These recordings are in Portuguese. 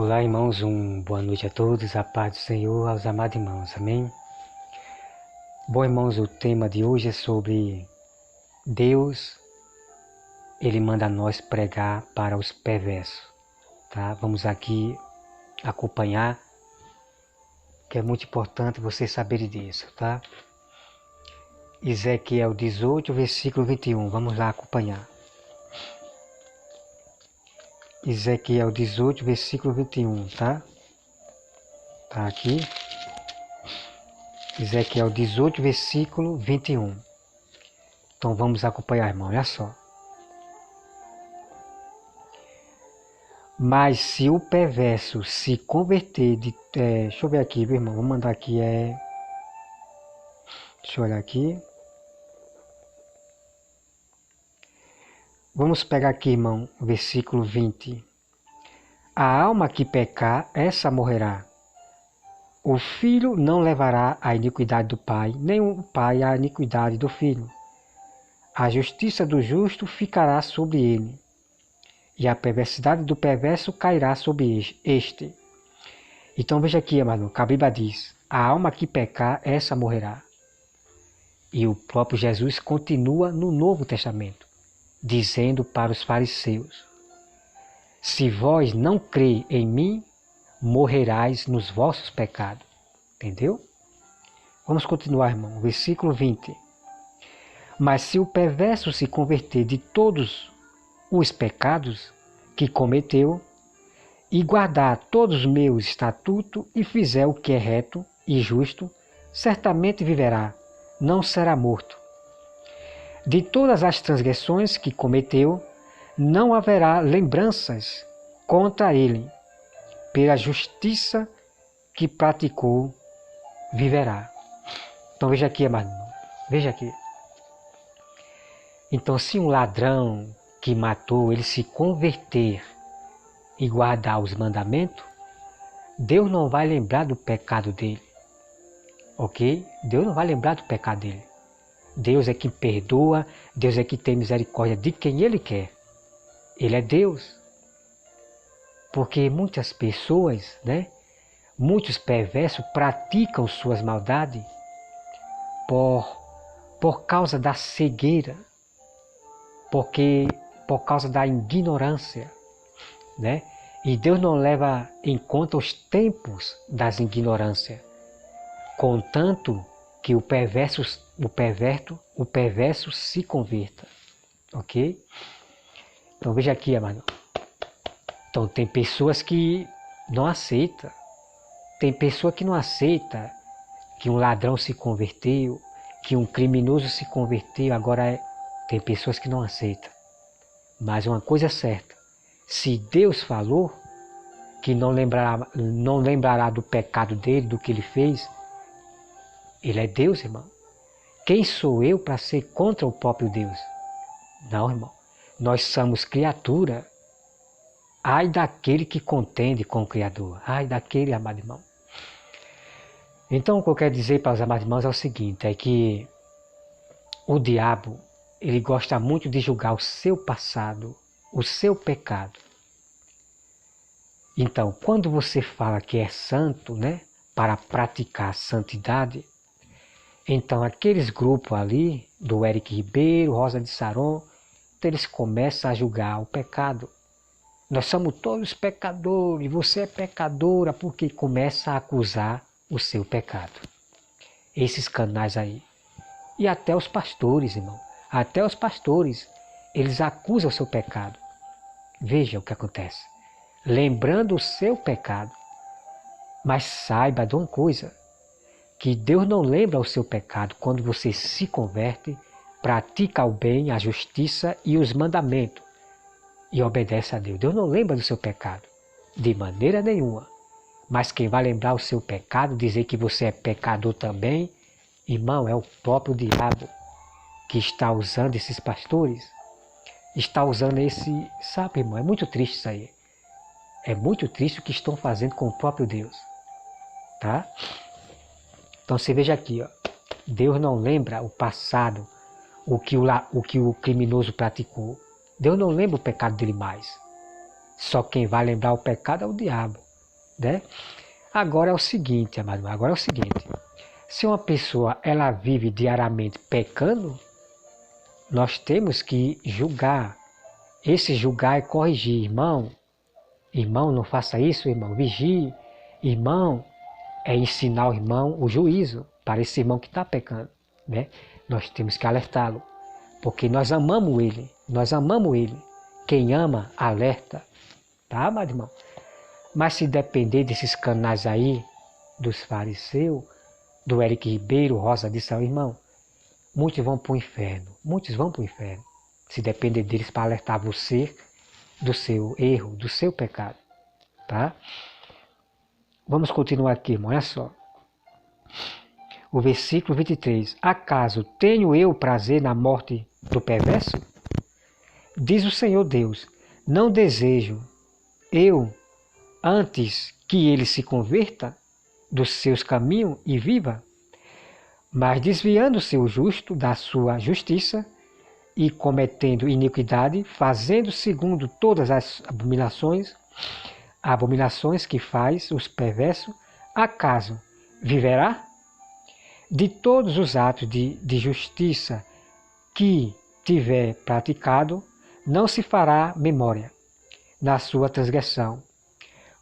Olá, irmãos, boa noite a todos, a paz do Senhor aos amados irmãos, amém? Bom, irmãos, o tema de hoje é sobre Deus, Ele manda nós pregar para os perversos, tá? Vamos aqui acompanhar, que é muito importante vocês saberem disso, tá? Ezequiel 18, versículo 21, vamos lá acompanhar. Ezequiel 18, versículo 21, tá? Tá aqui. Ezequiel 18, versículo 21. Então vamos acompanhar, irmão, olha só. Mas se o perverso se converter deixa eu ver aqui, meu irmão, vou mandar aqui, deixa eu olhar aqui. Vamos pegar aqui, irmão, o versículo 20. A alma que pecar, essa morrerá. O filho não levará a iniquidade do pai, nem o pai a iniquidade do filho. A justiça do justo ficará sobre ele, e a perversidade do perverso cairá sobre este. Então veja aqui, amado, que a Bíblia diz, a alma que pecar, essa morrerá. E o próprio Jesus continua no Novo Testamento, dizendo para os fariseus, se vós não crê em mim, morrerás nos vossos pecados. Entendeu? Vamos continuar, irmão. Versículo 20. Mas se o perverso se converter de todos os pecados que cometeu, e guardar todos os meus estatutos, e fizer o que é reto e justo, certamente viverá, não será morto. De todas as transgressões que cometeu, não haverá lembranças contra ele. Pela justiça que praticou, viverá. Então veja aqui, amado irmão. Veja aqui. Então, se um ladrão que matou, ele se converter e guardar os mandamentos, Deus não vai lembrar do pecado dele. Ok? Deus não vai lembrar do pecado dele. Deus é que perdoa, Deus é que tem misericórdia de quem Ele quer. Ele é Deus. Porque muitas pessoas, muitos perversos praticam suas maldades por causa da cegueira, por causa da ignorância, E Deus não leva em conta os tempos das ignorâncias, contanto que o perverso se converta, ok? Então veja aqui, amado. Então tem pessoas que não aceitam, tem pessoa que não aceita que um ladrão se converteu, que um criminoso se converteu, agora tem pessoas que não aceitam. Mas uma coisa é certa, se Deus falou que não lembrará do pecado dele, do que ele fez, ele é Deus, irmão. Quem sou eu para ser contra o próprio Deus? Não, irmão. Nós somos criatura. Ai daquele que contende com o Criador. Ai daquele, amado irmão. Então, o que eu quero dizer para os amados irmãos é o seguinte, é que o diabo, ele gosta muito de julgar o seu passado, o seu pecado. Então, quando você fala que é santo, para praticar a santidade, então aqueles grupos ali, do Eric Ribeiro, Rosa de Saron, eles começam a julgar o pecado. Nós somos todos pecadores, você é pecadora, porque começa a acusar o seu pecado. Esses canais aí. E até os pastores, irmão. Até os pastores, eles acusam o seu pecado. Veja o que acontece. Lembrando o seu pecado. Mas saiba de uma coisa, que Deus não lembra o seu pecado quando você se converte, pratica o bem, a justiça e os mandamentos. E obedece a Deus. Deus não lembra do seu pecado, de maneira nenhuma. Mas quem vai lembrar o seu pecado, dizer que você é pecador também, irmão, é o próprio diabo que está usando esses pastores. Está usando sabe, irmão, é muito triste isso aí. É muito triste o que estão fazendo com o próprio Deus. Tá? Então você veja aqui, ó. Deus não lembra o passado, o que o criminoso praticou. Deus não lembra o pecado dele mais. Só quem vai lembrar o pecado é o diabo. né? Agora é o seguinte, amado, agora é o seguinte. Se uma pessoa ela vive diariamente pecando, nós temos que julgar. Esse julgar é corrigir, irmão. Irmão, não faça isso, irmão. Vigie. Irmão, é ensinar o irmão o juízo para esse irmão que está pecando, né? Nós temos que alertá-lo, porque nós amamos ele. Nós amamos ele. Quem ama, alerta. Tá, amado irmão? Mas se depender desses canais aí, dos fariseus, do Eric Ribeiro, Rosa de São Irmão, muitos vão para o inferno. Muitos vão para o inferno. Se depender deles para alertar você do seu erro, do seu pecado. Tá? Vamos continuar aqui, irmão. Olha só. O versículo 23. Acaso tenho eu prazer na morte do perverso? Diz o Senhor Deus, não desejo eu antes que ele se converta dos seus caminhos e viva? Mas desviando-se o justo da sua justiça e cometendo iniquidade, fazendo segundo todas as abominações que faz os perversos, acaso viverá? De todos os atos de justiça que tiver praticado, não se fará memória na sua transgressão.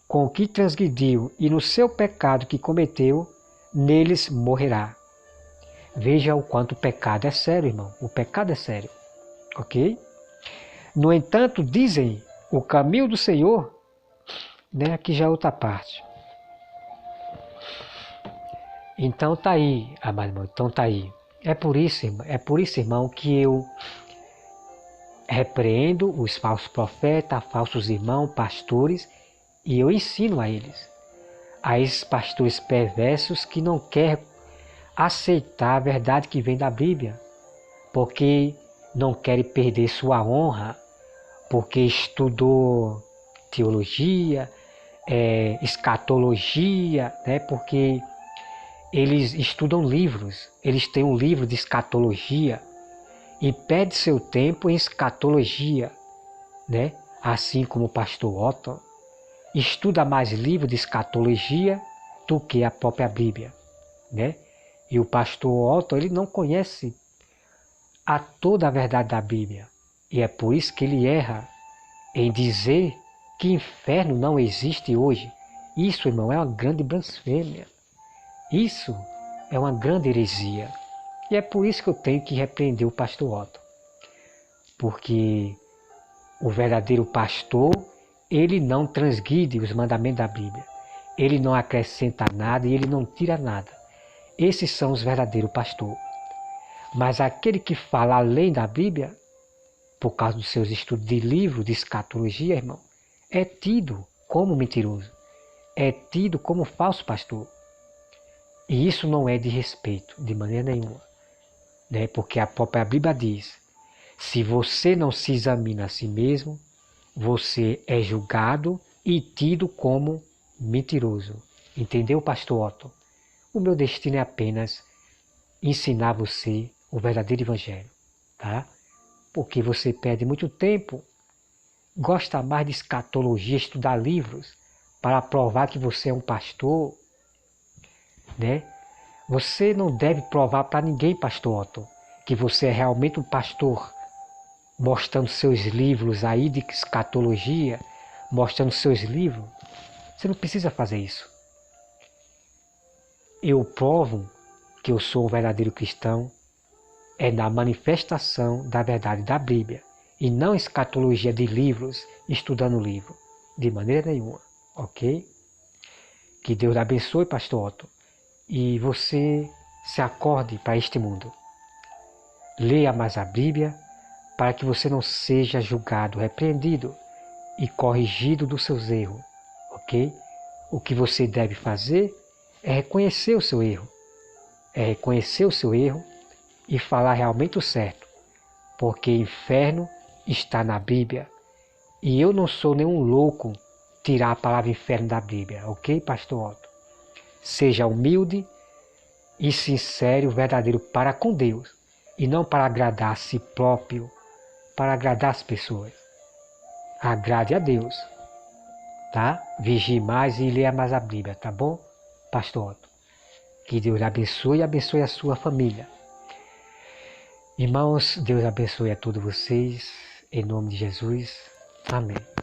Com o que transgrediu e no seu pecado que cometeu, neles morrerá. Veja o quanto o pecado é sério, irmão. O pecado é sério. Ok? No entanto, dizem o caminho do Senhor, né? Aqui já é outra parte. Então tá aí, amado irmão. Então tá aí. É por isso, irmão, que eu repreendo os falsos profetas, falsos irmãos, pastores, e eu ensino a eles, a esses pastores perversos que não querem aceitar a verdade que vem da Bíblia, porque não querem perder sua honra, porque estudou teologia, escatologia, né? Porque eles estudam livros, eles têm um livro de escatologia e perde seu tempo em escatologia, né? Assim como o pastor Otto estuda mais livro de escatologia do que a própria Bíblia, né? E o pastor Otto, ele não conhece a toda a verdade da Bíblia. E é por isso que ele erra em dizer que inferno não existe hoje. Isso, irmão, é uma grande blasfêmia. Isso é uma grande heresia. E é por isso que eu tenho que repreender o pastor Otto. Porque o verdadeiro pastor, ele não transgride os mandamentos da Bíblia. Ele não acrescenta nada e ele não tira nada. Esses são os verdadeiros pastores. Mas aquele que fala além da Bíblia, por causa dos seus estudos de livro, de escatologia, irmão, é tido como mentiroso. É tido como falso pastor. E isso não é de respeito, de maneira nenhuma. Né? Porque a própria Bíblia diz, se você não se examina a si mesmo, você é julgado e tido como mentiroso. Entendeu, pastor Otto? O meu destino é apenas ensinar você o verdadeiro evangelho, tá? Porque você perde muito tempo, gosta mais de escatologia, estudar livros, para provar que você é um pastor, né? Você não deve provar para ninguém, pastor Otto, que você é realmente um pastor, mostrando seus livros aí de escatologia, mostrando seus livros. Você não precisa fazer isso. Eu provo que eu sou um verdadeiro cristão é na manifestação da verdade da Bíblia e não escatologia de livros, estudando livro, de maneira nenhuma, ok? Que Deus abençoe, pastor Otto, e você se acorde para este mundo. Leia mais a Bíblia para que você não seja julgado, repreendido e corrigido dos seus erros, ok? O que você deve fazer é reconhecer o seu erro, e falar realmente o certo, porque inferno está na Bíblia e eu não sou nenhum louco tirar a palavra inferno da Bíblia, ok, pastor Otto? Seja humilde e sincero, verdadeiro para com Deus e não para agradar a si próprio, para agradar as pessoas. Agrade a Deus. tá? Vigie mais e leia mais a Bíblia, tá bom, Pastor Otto? Que Deus lhe abençoe e abençoe a sua família. Irmãos, Deus abençoe a todos vocês, em nome de Jesus. Amém.